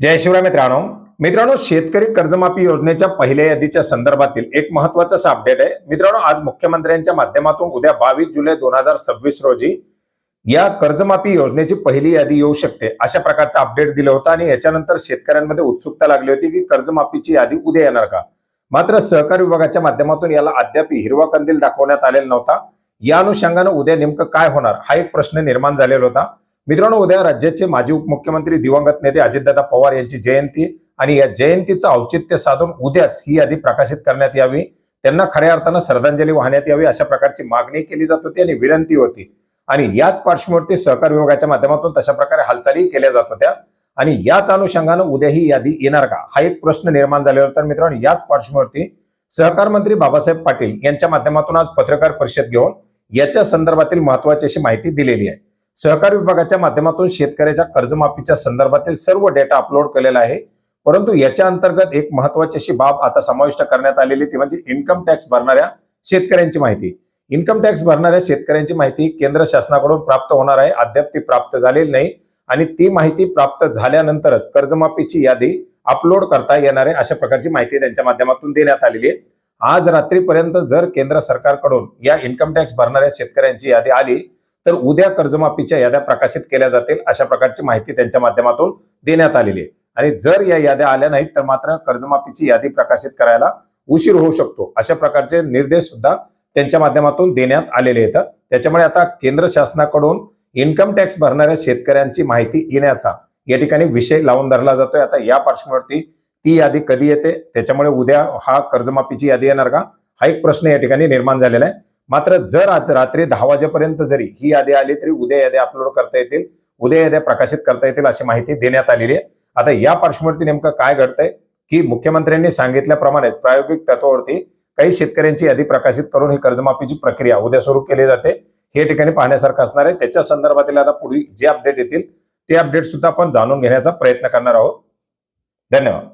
जय शिवराय मित्रांनो शेतकरी कर्जमाफी योजनेच्या पहिल्या यादीच्या संदर्भातील एक महत्त्वाचा असा अपडेट आहे। मित्रांनो, आज मुख्यमंत्र्यांच्या माध्यमातून उद्या 22 जुलै 2026 रोजी या कर्जमाफी योजनेची पहिली यादी येऊ शकते अशा प्रकारचा अपडेट दिलं होतं आणि याच्यानंतर शेतकऱ्यांमध्ये उत्सुकता लागली होती की कर्जमाफीची यादी उद्या येणार का। मात्र सहकार विभागाच्या माध्यमातून याला अद्याप हिरवा कंदील दाखवण्यात आलेला नव्हता। या अनुषंगाने उद्या नेमकं काय होणार हा एक प्रश्न निर्माण झालेला होता। मित्रांनो, उद्या राज्याचे माजी उपमुख्यमंत्री दिवंगत नेते अजितदादा पवार यांची जयंती आणि या जयंतीचं औचित्य साधून उद्याच ही यादी प्रकाशित करण्यात यावी, त्यांना खऱ्या अर्थानं श्रद्धांजली वाहण्यात यावी अशा प्रकारची मागणी केली जात होती आणि विनंती होती। आणि याच पार्श्वभूमीवर सहकार विभागाच्या माध्यमातून तशा प्रकारे हालचाली केल्या जात होत्या आणि याच अनुषंगाने उद्या ही यादी येणार का हा एक प्रश्न निर्माण झालेला होता। मित्रांनो, याच पार्श्वभूमीवर सहकार मंत्री बाबासाहेब पाटील यांच्या माध्यमातून आज पत्रकार परिषद घेऊन याच्या संदर्भातील महत्त्वाची अशी माहिती दिलेली आहे। सहकार विभागाच्या माध्यमातून शेतकऱ्याच्या कर्जमाफीच्या संदर्भातील सर्व डेटा अपलोड केलेला आहे, परंतु याच्या अंतर्गत एक महत्त्वाची अशी बाब आता समाविष्ट करण्यात आलेली ती म्हणजे इन्कम टॅक्स भरणाऱ्या शेतकऱ्यांची माहिती। इन्कम टॅक्स भरणाऱ्या शेतकऱ्यांची माहिती केंद्र शासनाकडून प्राप्त होणार आहे, अद्याप ती प्राप्त झालेली नाही आणि ती माहिती प्राप्त झाल्यानंतरच कर्जमाफीची यादी अपलोड करता येणार आहे अशा प्रकारची माहिती त्यांच्या माध्यमातून देण्यात आलेली आहे। आज रात्रीपर्यंत जर केंद्र सरकारकडून या इन्कम टॅक्स भरणाऱ्या शेतकऱ्यांची यादी आली तर उद्या कर्जमाफीच्या याद्या प्रकाशित केल्या जातील अशा प्रकारची माहिती त्यांच्या माध्यमातून देण्यात आलेली आहे। आणि जर या याद्या आल्या नाहीत तर मात्र कर्जमाफीची यादी प्रकाशित करायला उशीर होऊ शकतो अशा प्रकारचे निर्देश सुद्धा त्यांच्या माध्यमातून देण्यात आलेले आहेत। त्याच्यामुळे आता केंद्र शासनाकडून इन्कम टॅक्स भरणाऱ्या शेतकऱ्यांची माहिती येण्याचा या ठिकाणी विषय लावून धरला जातोय। आता या पार्श्वभूमीवरती ती यादी कधी येते, त्याच्यामुळे उद्या हा कर्जमाफीची यादी येणार का हा एक प्रश्न या ठिकाणी निर्माण झालेला आहे। मात्र जर रात्री 10 वाजेपर्यंत जरी ही यादी आली तरी उद्या याद्या अपलोड करता येतील, उद्या याद्या प्रकाशित करता येतील अशी माहिती देण्यात आलेली आहे। आता या पार्श्वभूमीवरती नेमकं काय घडतंय की मुख्यमंत्र्यांनी सांगितल्याप्रमाणे प्रायोगिक तत्वावरती काही शेतकऱ्यांची यादी प्रकाशित करून ही कर्जमाफीची प्रक्रिया उद्या सुरू केली जाते, हे ठिकाणी पाहण्यासारखं असणार आहे। त्याच्या संदर्भातील आता पुढील जे अपडेट येतील ते अपडेट सुद्धा आपण जाणून घेण्याचा प्रयत्न करणार आहोत। धन्यवाद।